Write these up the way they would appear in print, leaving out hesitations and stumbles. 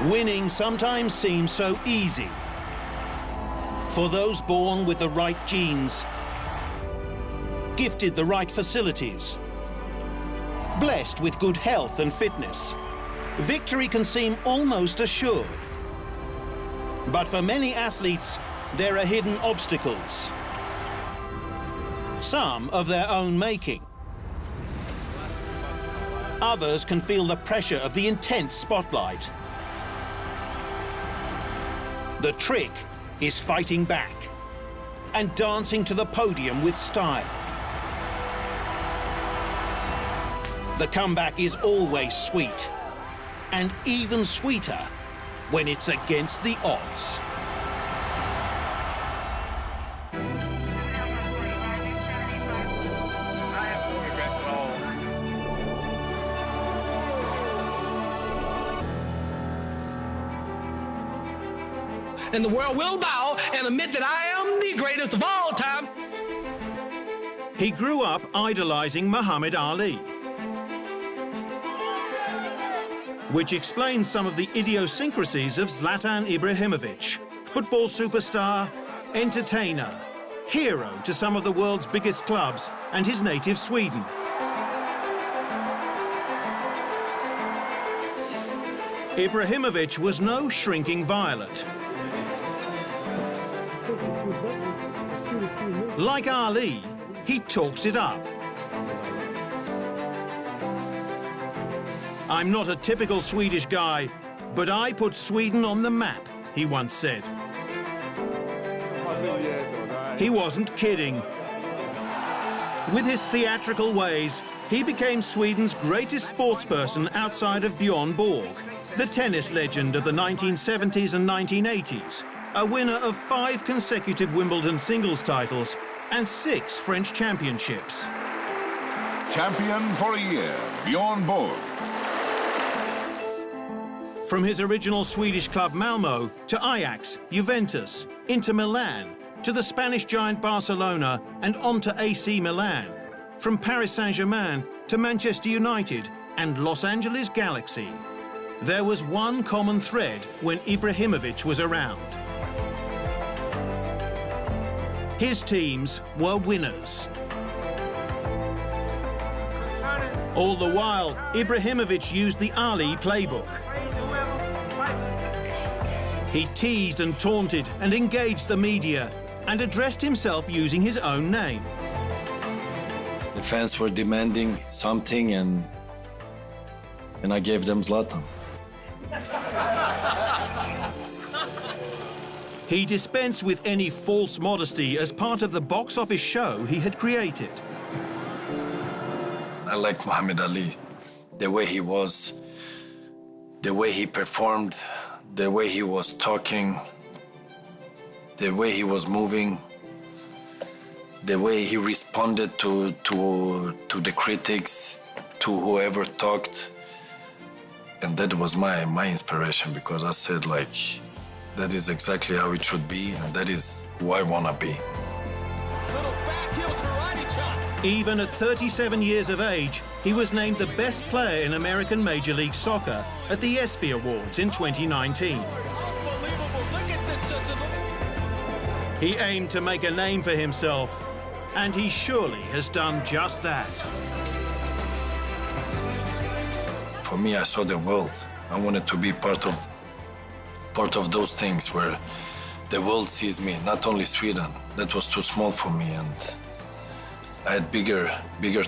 Winning sometimes seems so easy. For those born with the right genes, gifted the right facilities, blessed with good health and fitness, victory can seem almost assured. But for many athletes, there are hidden obstacles, some of their own making. Others can feel the pressure of the intense spotlight. The trick is fighting back and dancing to the podium with style. The comeback is always sweet, and even sweeter when it's against the odds. And the world will bow and admit that I am the greatest of all time. He grew up idolizing Muhammad Ali, which explains some of the idiosyncrasies of Zlatan Ibrahimovic, football superstar, entertainer, hero to some of the world's biggest clubs and his native Sweden. Ibrahimovic was no shrinking violet. Like Ali, he talks it up. "I'm not a typical Swedish guy, but I put Sweden on the map," he once said. He wasn't kidding. With his theatrical ways, he became Sweden's greatest sportsperson outside of Bjorn Borg, the tennis legend of the 1970s and 1980s, a winner of 5 consecutive Wimbledon singles titles and 6 French championships. Champion for a year, Bjorn Borg. From his original Swedish club Malmo to Ajax, Juventus, Inter Milan, to the Spanish giant Barcelona and on to AC Milan. From Paris Saint-Germain to Manchester United and Los Angeles Galaxy. There was one common thread when Ibrahimovic was around. His teams were winners. All the while, Ibrahimovic used the Ali playbook. He teased and taunted and engaged the media and addressed himself using his own name. The fans were demanding something and I gave them Zlatan. He dispensed with any false modesty as part of the box office show he had created. I liked Muhammad Ali, the way he was, the way he performed, the way he was talking, the way he was moving, the way he responded to the critics, to whoever talked. And that was my inspiration, because I said, like, that is exactly how it should be, and that is who I want to be. Even at 37 years of age, he was named the best player in American Major League Soccer at the ESPY Awards in 2019. He aimed to make a name for himself, and he surely has done just that. For me, I saw the world. I wanted to be part of those things where the world sees me, not only Sweden. That was too small for me, and I had bigger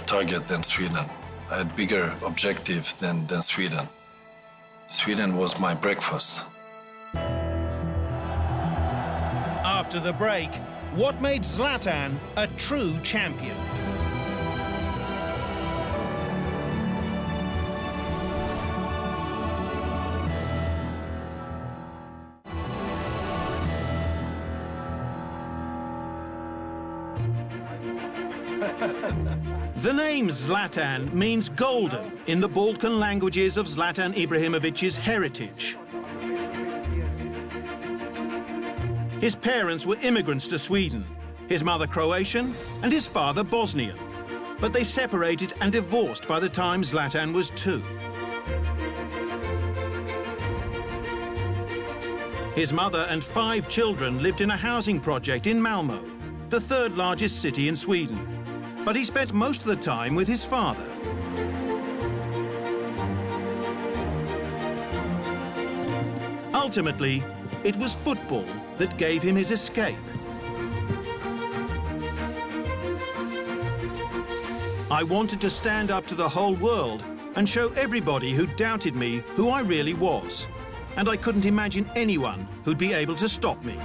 target than Sweden. I had bigger objective than Sweden. Sweden was my breakfast. After the break, what made Zlatan a true champion? The name Zlatan means golden in the Balkan languages of Zlatan Ibrahimovic's heritage. His parents were immigrants to Sweden, his mother Croatian and his father Bosnian. But they separated and divorced by the time Zlatan was 2. His mother and 5 children lived in a housing project in Malmö, the 3rd largest city in Sweden. But he spent most of the time with his father. Ultimately, it was football that gave him his escape. I wanted to stand up to the whole world and show everybody who doubted me who I really was. And I couldn't imagine anyone who'd be able to stop me.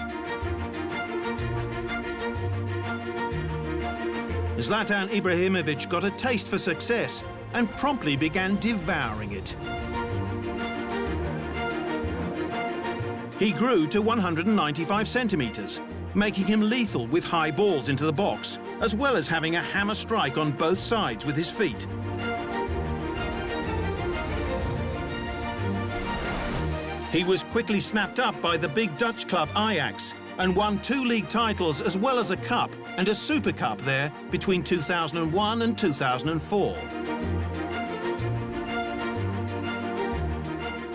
Zlatan Ibrahimovic got a taste for success and promptly began devouring it. He grew to 195 centimetres, making him lethal with high balls into the box, as well as having a hammer strike on both sides with his feet. He was quickly snapped up by the big Dutch club Ajax and won 2 league titles as well as a cup and a Super Cup there between 2001 and 2004.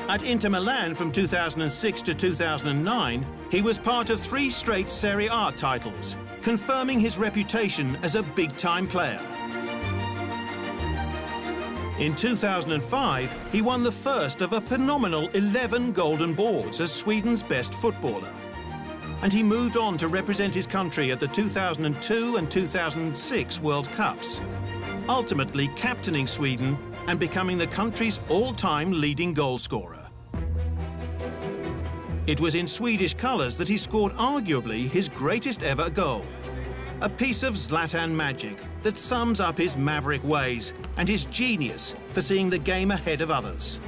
At Inter Milan from 2006 to 2009, he was part of 3 straight Serie A titles, confirming his reputation as a big-time player. In 2005, he won the first of a phenomenal 11 golden balls as Sweden's best footballer. And he moved on to represent his country at the 2002 and 2006 World Cups, ultimately captaining Sweden and becoming the country's all-time leading goalscorer. It was in Swedish colours that he scored arguably his greatest ever goal. A piece of Zlatan magic that sums up his maverick ways and his genius for seeing the game ahead of others.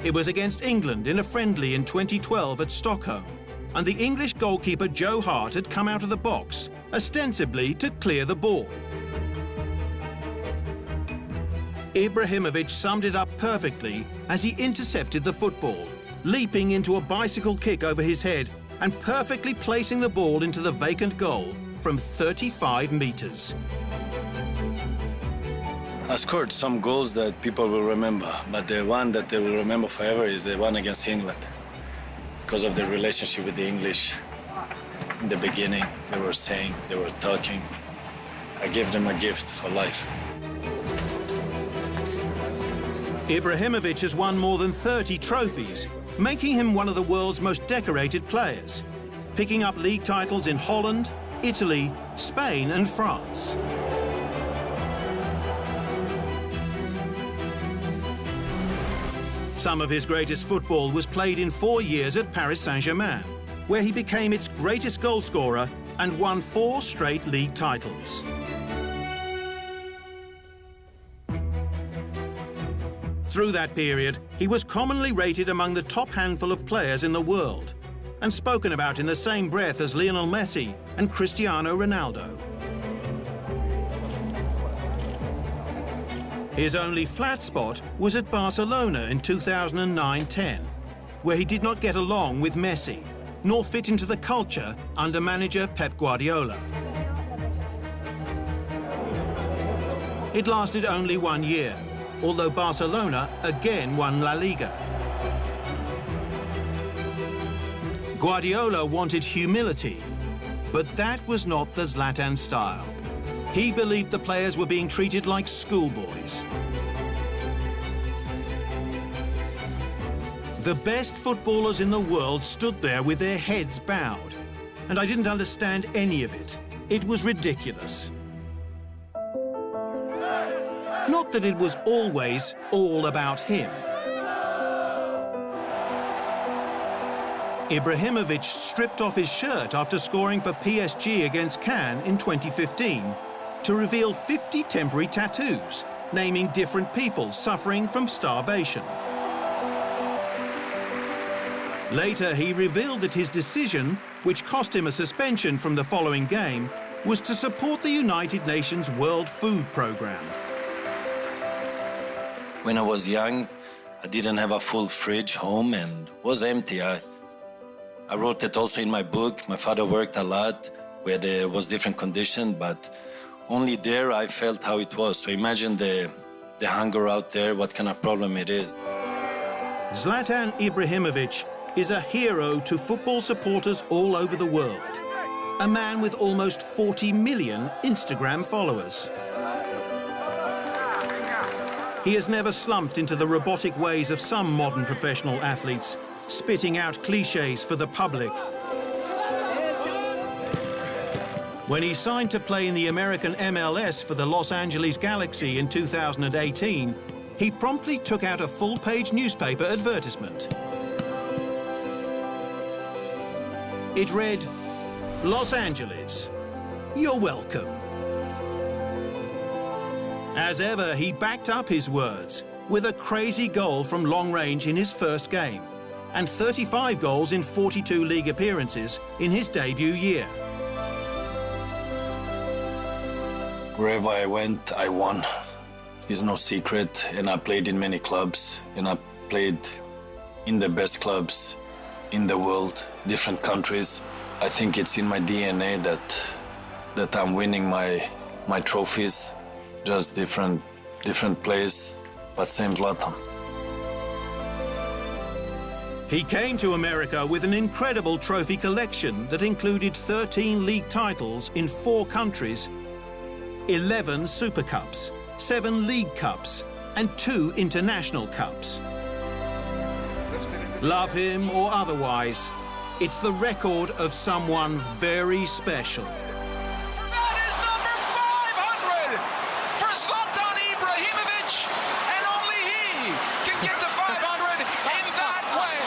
It was against England in a friendly in 2012 at Stockholm, and the English goalkeeper Joe Hart had come out of the box, ostensibly to clear the ball. Ibrahimovic summed it up perfectly as he intercepted the football, leaping into a bicycle kick over his head and perfectly placing the ball into the vacant goal from 35 metres. I scored some goals that people will remember, but the one that they will remember forever is the one against England. Because of the relationship with the English. In the beginning, they were saying, they were talking. I gave them a gift for life. Ibrahimovic has won more than 30 trophies, making him one of the world's most decorated players, picking up league titles in Holland, Italy, Spain and France. Some of his greatest football was played in 4 years at Paris Saint-Germain, where he became its greatest goalscorer and won 4 straight league titles. Through that period, he was commonly rated among the top handful of players in the world and spoken about in the same breath as Lionel Messi and Cristiano Ronaldo. His only flat spot was at Barcelona in 2009-10, where he did not get along with Messi, nor fit into the culture under manager Pep Guardiola. It lasted only 1 year, although Barcelona again won La Liga. Guardiola wanted humility, but that was not the Zlatan style. He believed the players were being treated like schoolboys. The best footballers in the world stood there with their heads bowed, and I didn't understand any of it. It was ridiculous. Not that it was always all about him. Ibrahimovic stripped off his shirt after scoring for PSG against Cannes in 2015 to reveal 50 temporary tattoos, naming different people suffering from starvation. Later, he revealed that his decision, which cost him a suspension from the following game, was to support the United Nations World Food Programme. When I was young, I didn't have a full fridge home and was empty. I wrote it also in my book. My father worked a lot where there was different conditions, but only there I felt how it was. So imagine the hunger out there, what kind of problem it is. Zlatan Ibrahimovic is a hero to football supporters all over the world. A man with almost 40 million Instagram followers. He has never slumped into the robotic ways of some modern professional athletes, spitting out cliches for the public. When he signed to play in the American MLS for the Los Angeles Galaxy in 2018, he promptly took out a full-page newspaper advertisement. It read, "Los Angeles, you're welcome." As ever, he backed up his words with a crazy goal from long range in his first game and 35 goals in 42 league appearances in his debut year. Wherever I went, I won. It's no secret, and I played in many clubs, and I played in the best clubs in the world, different countries. I think it's in my DNA that I'm winning my trophies, just different place, but same Zlatan. He came to America with an incredible trophy collection that included 13 league titles in 4 countries, 11 Super Cups, 7 League Cups, and 2 International Cups. Love him or otherwise, it's the record of someone very special. That is number 500 for Zlatan Ibrahimovic, and only he can get to 500 in that way.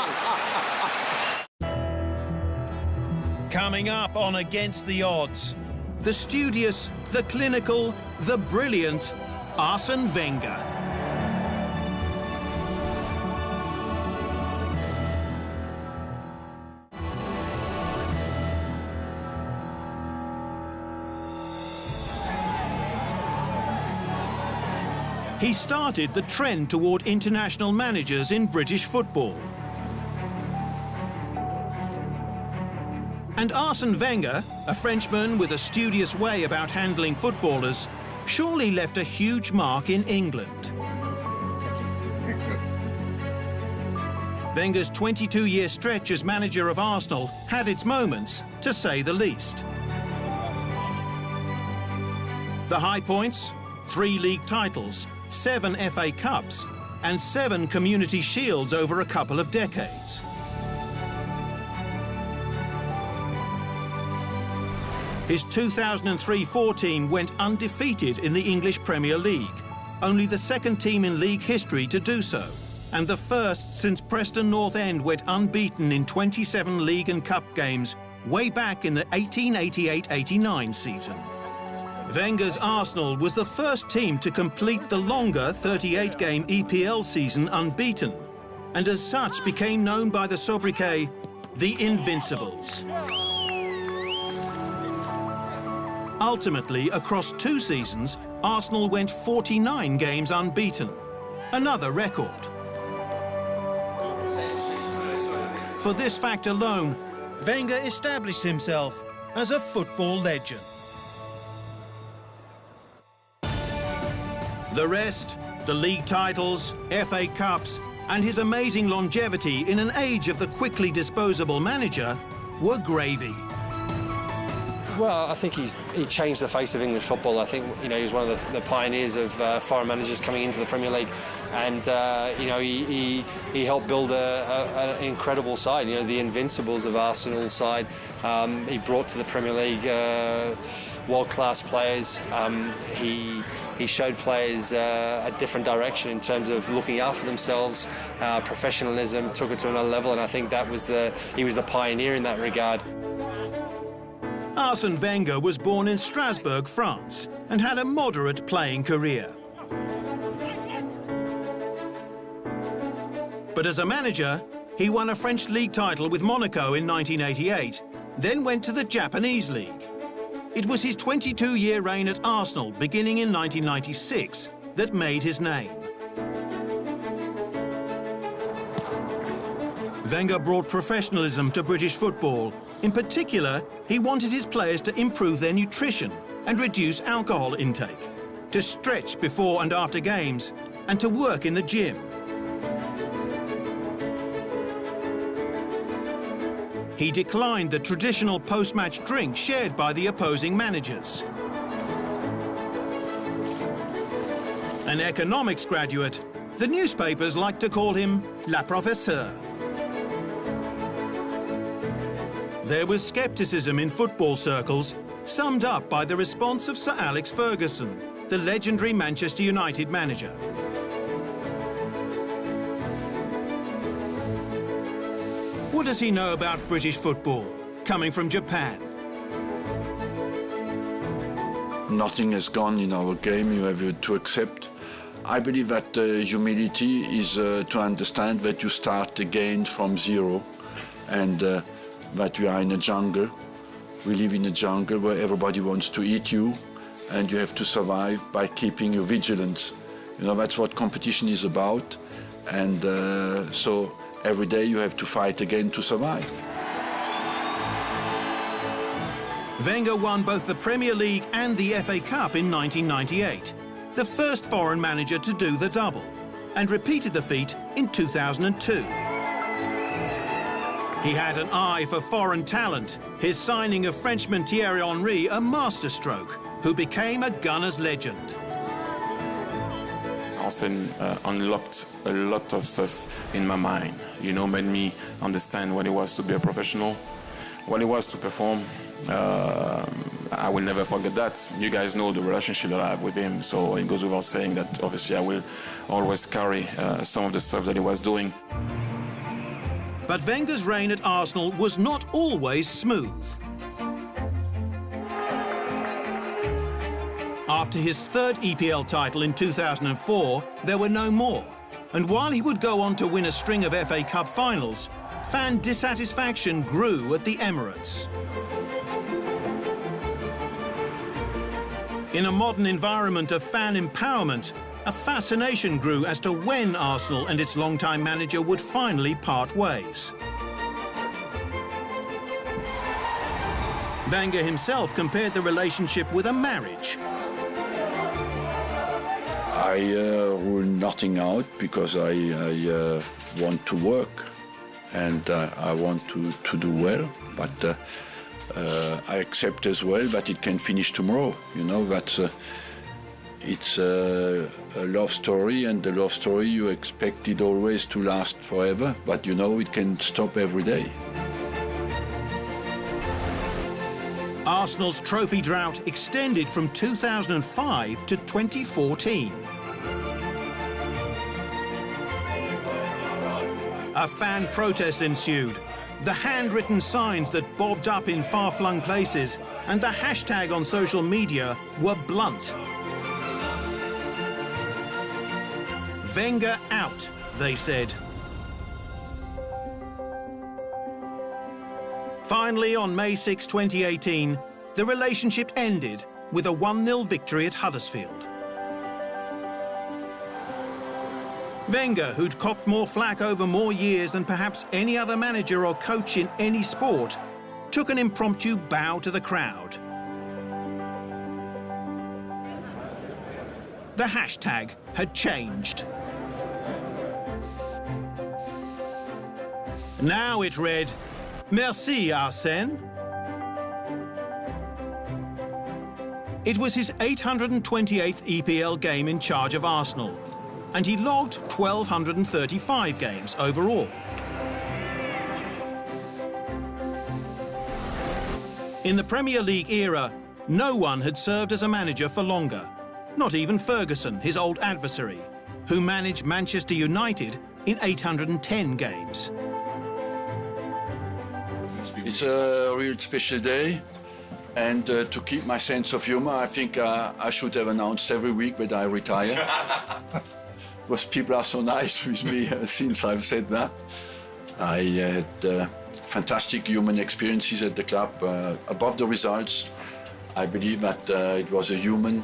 Coming up on Against the Odds, the studious, the clinical, the brilliant Arsene Wenger. He started the trend toward international managers in British football. And Arsene Wenger, a Frenchman with a studious way about handling footballers, surely left a huge mark in England. Wenger's 22-year stretch as manager of Arsenal had its moments, to say the least. The high points: 3 league titles, 7 FA Cups, and 7 Community Shields over a couple of decades. His 2003-04 team went undefeated in the English Premier League, only the 2nd team in league history to do so, and the first since Preston North End went unbeaten in 27 league and cup games way back in the 1888-89 season. Wenger's Arsenal was the first team to complete the longer 38-game EPL season unbeaten, and as such became known by the sobriquet, the Invincibles. Ultimately, across 2 seasons, Arsenal went 49 games unbeaten, another record. For this fact alone, Wenger established himself as a football legend. The rest, the league titles, FA Cups, and his amazing longevity in an age of the quickly disposable manager, were gravy. Well, I think he changed the face of English football. I think, you know, he was one of the pioneers of foreign managers coming into the Premier League, and you know, he helped build an incredible side. You know, the Invincibles of Arsenal's side. He brought to the Premier League world-class players. He showed players a different direction in terms of looking after themselves, professionalism, took it to another level, and I think that was he was the pioneer in that regard. Arsene Wenger was born in Strasbourg, France, and had a moderate playing career. But as a manager, he won a French league title with Monaco in 1988, then went to the Japanese league. It was his 22-year reign at Arsenal, beginning in 1996, that made his name. Wenger brought professionalism to British football. In particular, he wanted his players to improve their nutrition and reduce alcohol intake, to stretch before and after games, and to work in the gym. He declined the traditional post-match drink shared by the opposing managers. An economics graduate, the newspapers like to call him La Professeur. There was scepticism in football circles, summed up by the response of Sir Alex Ferguson, the legendary Manchester United manager. What does he know about British football, coming from Japan? Nothing has gone in our game, you have to accept. I believe that humility is to understand that you start again from zero and that you are in a jungle. We live in a jungle where everybody wants to eat you and you have to survive by keeping your vigilance. You know, that's what competition is about, and so every day you have to fight again to survive. Wenger won both the Premier League and the FA Cup in 1998, the first foreign manager to do the double, and repeated the feat in 2002. He had an eye for foreign talent, his signing of Frenchman Thierry Henry a masterstroke, who became a Gunners legend. Arsene unlocked a lot of stuff in my mind, you know, made me understand what it was to be a professional, what it was to perform. I will never forget that. You guys know the relationship that I have with him, so it goes without saying that obviously I will always carry some of the stuff that he was doing. But Wenger's reign at Arsenal was not always smooth. After his third EPL title in 2004, there were no more. And while he would go on to win a string of FA Cup finals, fan dissatisfaction grew at the Emirates. In a modern environment of fan empowerment, a fascination grew as to when Arsenal and its longtime manager would finally part ways. Wenger himself compared the relationship with a marriage. I rule nothing out because I want to work and I want to do well, but I accept as well that it can finish tomorrow. You know, that's it's a love story, and the love story you expect it always to last forever, but you know it can stop every day. Arsenal's trophy drought extended from 2005 to 2014. A fan protest ensued. The handwritten signs that bobbed up in far-flung places and the hashtag on social media were blunt. Wenger out, they said. Finally, on May 6, 2018, the relationship ended with a 1-0 victory at Huddersfield. Wenger, who'd copped more flack over more years than perhaps any other manager or coach in any sport, took an impromptu bow to the crowd. The hashtag had changed. Now it read, "Merci, Arsène." It was his 828th EPL game in charge of Arsenal, and he logged 1,235 games overall. In the Premier League era, no one had served as a manager for longer, not even Ferguson, his old adversary, who managed Manchester United in 810 games. It's a real special day, and to keep my sense of humor, I think I should have announced every week that I retire. Because people are so nice with me since I've said that. I had fantastic human experiences at the club. Above the results, I believe that it was a human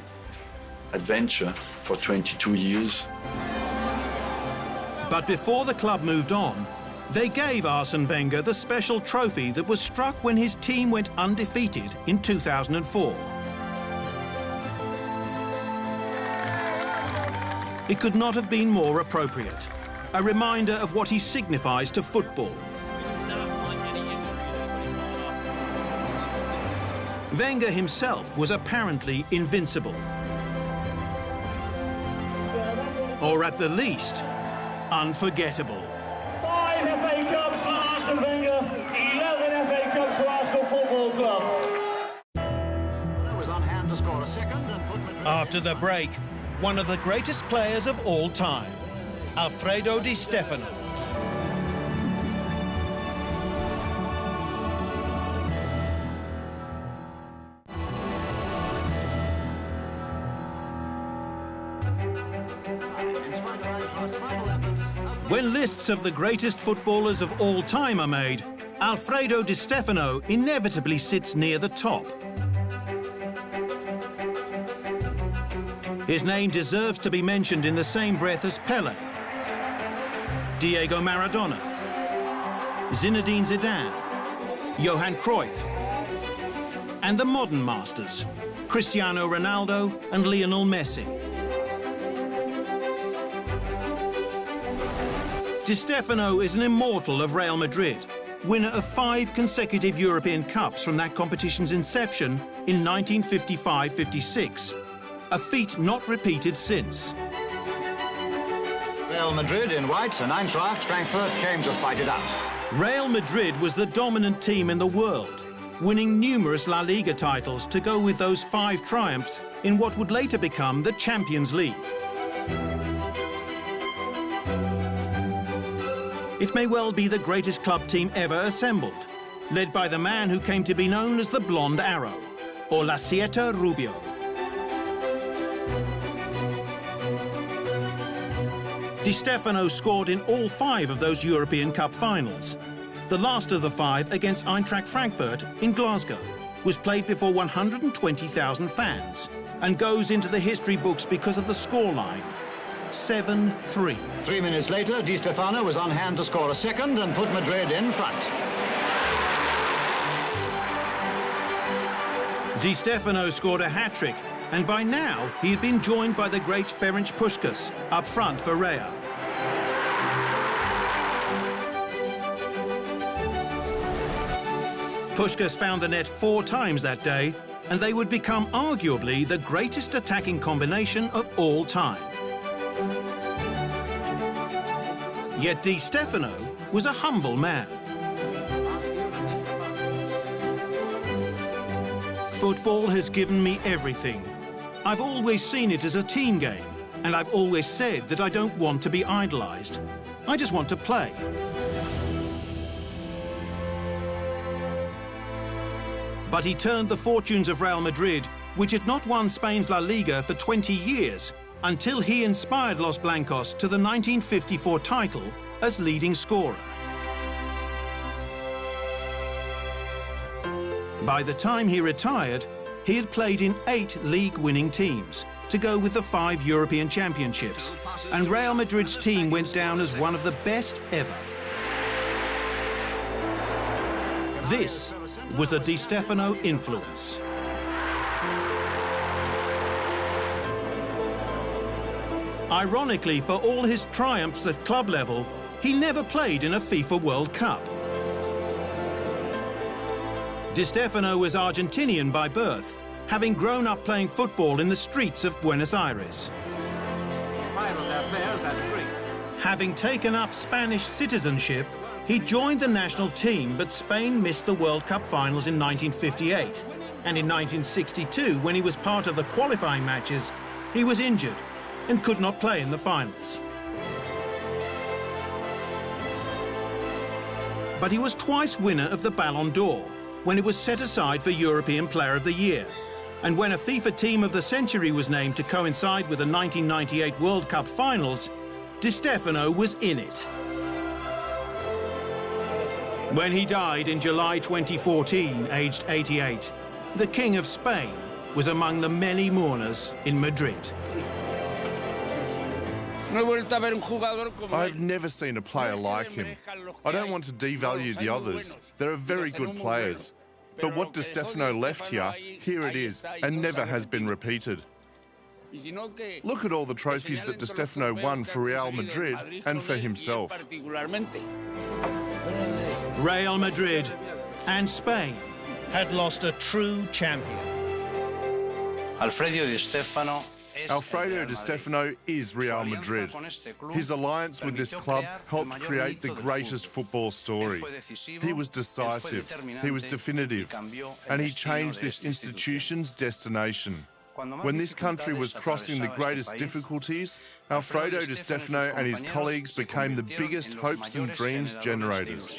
adventure for 22 years. But before the club moved on, they gave Arsene Wenger the special trophy that was struck when his team went undefeated in 2004. It could not have been more appropriate. A reminder of what he signifies to football. Wenger himself was apparently invincible. Or at the least, unforgettable. 5 FA Cups for Arsene Wenger, 11 FA Cups for Arsenal Football Club. Was on hand to score a second and put Madrid. After the break, one of the greatest players of all time, Alfredo Di Stefano. When lists of the greatest footballers of all time are made, Alfredo Di Stefano inevitably sits near the top. His name deserves to be mentioned in the same breath as Pelé, Diego Maradona, Zinedine Zidane, Johan Cruyff, and the modern masters, Cristiano Ronaldo and Lionel Messi. Di Stefano is an immortal of Real Madrid, winner of 5 consecutive European Cups from that competition's inception in 1955-56, a feat not repeated since. Real Madrid in white and Eintracht Frankfurt came to fight it out. Real Madrid was the dominant team in the world, winning numerous La Liga titles to go with those 5 triumphs in what would later become the Champions League. It may well be the greatest club team ever assembled, led by the man who came to be known as the Blonde Arrow, or La Siete Rubio. Di Stefano scored in all 5 of those European Cup finals. The last of the 5 against Eintracht Frankfurt in Glasgow was played before 120,000 fans and goes into the history books because of the scoreline. 7-3. 3 minutes later, Di Stefano was on hand to score a second and put Madrid in front. Di Stefano scored a hat-trick, and by now he had been joined by the great Ferenc Puskás up front for Real. Puskás found the net 4 times that day, and they would become arguably the greatest attacking combination of all time. Yet Di Stefano was a humble man. Football has given me everything. I've always seen it as a team game, and I've always said that I don't want to be idolized. I just want to play. But he turned the fortunes of Real Madrid, which had not won Spain's La Liga for 20 years, until he inspired Los Blancos to the 1954 title as leading scorer. By the time he retired, he had played in 8 league-winning teams to go with the 5 European Championships, and Real Madrid's team went down as one of the best ever. This was the Di Stefano influence. Ironically, for all his triumphs at club level, he never played in a FIFA World Cup. Di Stefano was Argentinian by birth, having grown up playing football in the streets of Buenos Aires. Having taken up Spanish citizenship, he joined the national team, but Spain missed the World Cup finals in 1958. And in 1962, when he was part of the qualifying matches, he was injured and could not play in the finals. But he was twice winner of the Ballon d'Or, when it was set aside for European Player of the Year, and when a FIFA Team of the Century was named to coincide with the 1998 World Cup finals, Di Stefano was in it. When he died in July 2014, aged 88, the King of Spain was among the many mourners in Madrid. I've never seen a player like him. I don't want to devalue the others. There are very good players. But what Di Stefano left here it is, and never has been repeated. Look at all the trophies that Di Stefano won for Real Madrid and for himself. Real Madrid and Spain had lost a true champion. Alfredo Di Stefano Alfredo Di Stefano is Real Madrid. His alliance with this club helped create the greatest football story. He was decisive, he was definitive, and he changed this institution's destination. When this country was crossing the greatest difficulties, Alfredo Di Stefano and his colleagues became the biggest hopes and dreams generators.